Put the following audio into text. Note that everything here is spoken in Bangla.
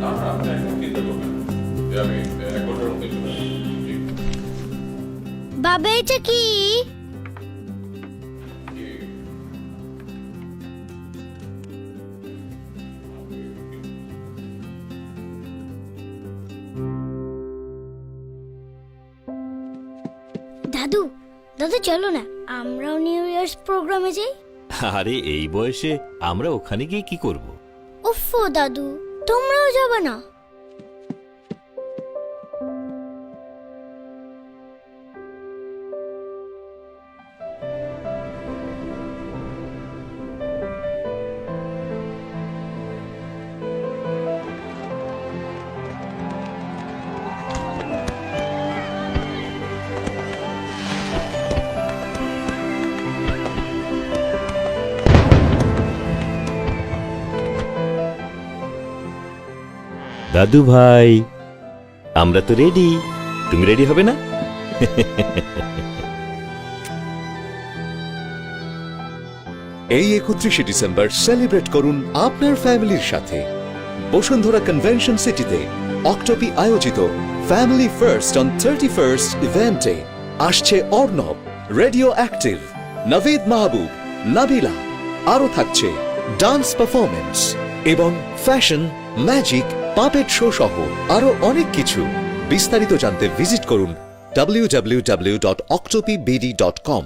না না আপনি একদম চিন্তা করবেন না। আমি 1 ঘন্টার মধ্যে চলে আসবো। জি। বাবা এটা কি? জি। দাদু দাদু চলো না আমরাও নিউ ইয়ার্স প্রোগ্রামে যাই। আরে এই বয়সে আমরা ওখানে গিয়ে কি করব? উফো দাদু তোমরাও যাবে না? দাদু ভাই, আমরা তো রেডি। তুমি রেডি হবে না? এই 31শে ডিসেম্বর সেলিব্রেট করুন আপনার ফ্যামিলির সাথে বসুন্ধরা কনভেনশন সিটিতে অক্টোপি আয়োজিত ফ্যামিলি ফার্স্ট অন 31st ইভেন্টে আসছে অর্ণব, রেডিও অ্যাক্টিভ, নভেদ মাহবুব, নাবিলা। আরও থাকছে ডান্স পারফরমেন্স এবং ফ্যাশন, ম্যাজিক, পাপেট শো সহ আরও অনেক কিছু। বিস্তারিত জানতে ভিজিট করুন www.octopibd.com।